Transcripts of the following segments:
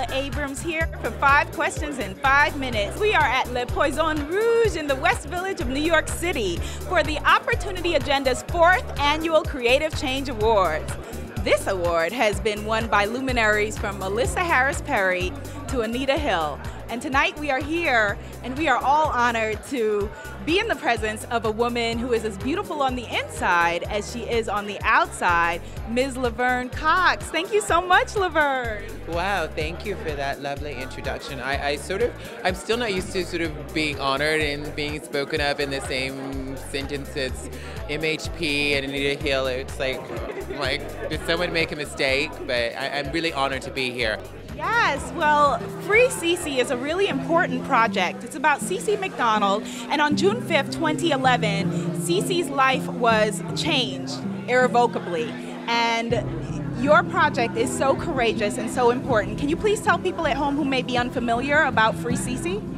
Abiola Abrams here for 5 questions in 5 minutes. We are at Le Poison Rouge in the West Village of New York City for the Opportunity Agenda's 4th Annual Creative Change Awards. This award has been won by luminaries from Melissa Harris Perry to Anita Hill. And tonight we are here and we are all honored to be in the presence of a woman who is as beautiful on the inside as she is on the outside, Ms. Laverne Cox. Thank you so much, Laverne. Wow, thank you for that lovely introduction. I'm still not used to sort of being honored and being spoken of in the same sentence as MHP and Anita Hill. It's like, did someone make a mistake? But I'm really honored to be here. Yes, well, Free CeCe is a really important project. It's about CeCe McDonald, and on June 5th, 2011, CeCe's life was changed irrevocably. And your project is so courageous and so important. Can you please tell people at home who may be unfamiliar about Free CeCe?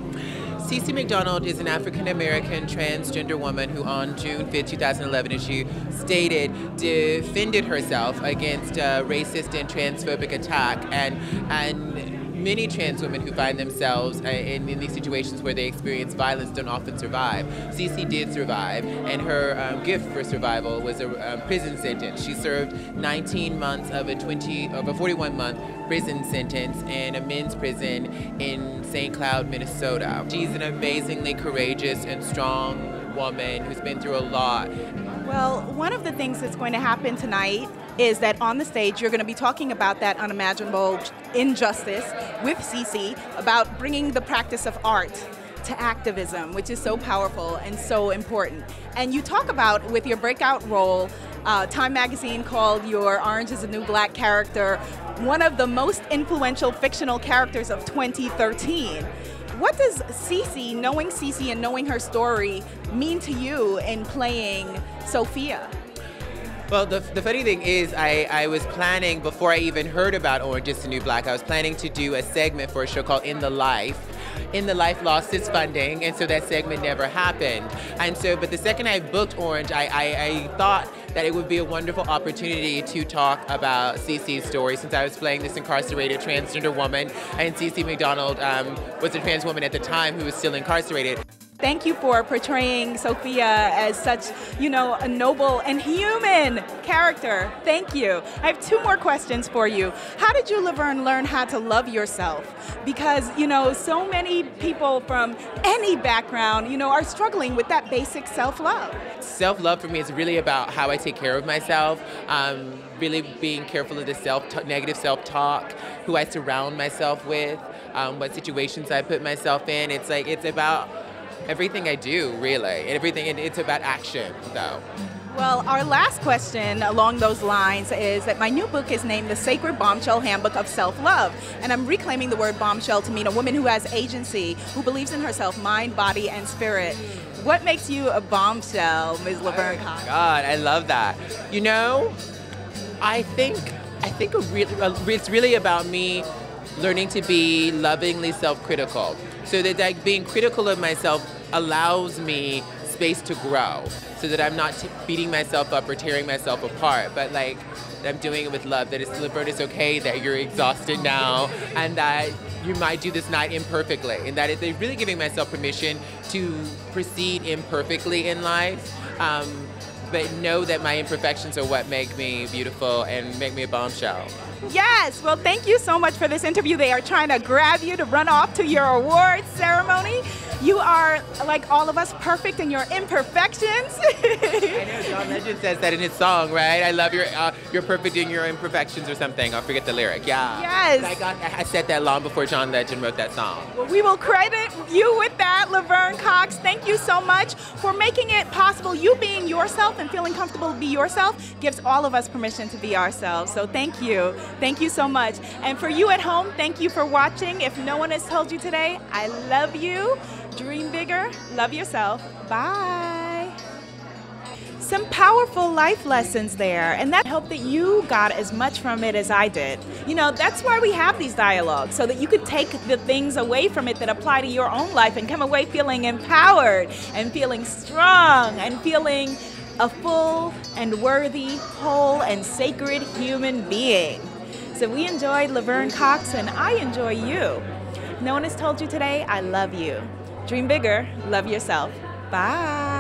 CeCe McDonald is an African-American transgender woman who on June 5, 2011, as she stated, defended herself against a racist and transphobic attack, and many trans women who find themselves in these situations where they experience violence don't often survive. CeCe did survive, and her gift for survival was a prison sentence. She served 19 months of a 41-month prison sentence in a men's prison in St. Cloud, Minnesota. She's an amazingly courageous and strong woman who's been through a lot. Well, one of the things that's going to happen tonight is that on the stage you're going to be talking about that unimaginable injustice with CeCe, about bringing the practice of art to activism, which is so powerful and so important. And you talk about, with your breakout role, Time magazine called your Orange is the New Black character one of the most influential fictional characters of 2013. What does CeCe, knowing CeCe and knowing her story, mean to you in playing Sophia? Well, the funny thing is, I was planning, before I even heard about Orange is the New Black, I was planning to do a segment for a show called In the Life. In the Life lost its funding, and so that segment never happened. And so, but the second I booked Orange, I thought that it would be a wonderful opportunity to talk about CeCe's story, since I was playing this incarcerated transgender woman, and CeCe McDonald was a trans woman at the time who was still incarcerated. Thank you for portraying Sophia as such, a noble and human character. Thank you. I have 2 more questions for you. How did you, Laverne, learn how to love yourself? Because, so many people from any background, are struggling with that basic self-love. Self-love for me is really about how I take care of myself, really being careful of the negative self-talk, who I surround myself with, what situations I put myself in. It's about everything I do, really. And it's about action, though. Well, our last question along those lines is that my new book is named The Sacred Bombshell Handbook of Self-Love. And I'm reclaiming the word bombshell to mean a woman who has agency, who believes in herself, mind, body, and spirit. What makes you a bombshell, Ms. Laverne Cox? Oh God, I love that. I think it's really about me learning to be lovingly self-critical. So that being critical of myself allows me space to grow, so that I'm not beating myself up or tearing myself apart, but that I'm doing it with love, that Laverne, it's okay that you're exhausted now, and that you might do this night imperfectly, and that it's really giving myself permission to proceed imperfectly in life, but know that my imperfections are what make me beautiful and make me a bombshell. Yes, well, thank you so much for this interview. They are trying to grab you to run off to your awards ceremony. You are, like all of us, perfect in your imperfections. I know John Legend says that in his song, right? I love you're perfect in your imperfections or something. I'll forget the lyric. Yeah. Yes. I said that long before John Legend wrote that song. Well, we will credit you with that, Laverne Cox. Thank you so much for making it possible. You being yourself and feeling comfortable to be yourself gives all of us permission to be ourselves. So thank you. Thank you so much. And for you at home, thank you for watching. If no one has told you today, I love you. Dream bigger, love yourself. Bye. Some powerful life lessons there, and that hope that you got as much from it as I did. That's why we have these dialogues, so that you could take the things away from it that apply to your own life and come away feeling empowered and feeling strong and feeling a full and worthy, whole and sacred human being. So we enjoyed Laverne Cox, and I enjoy you. No one has told you today, I love you. Dream bigger, love yourself. Bye.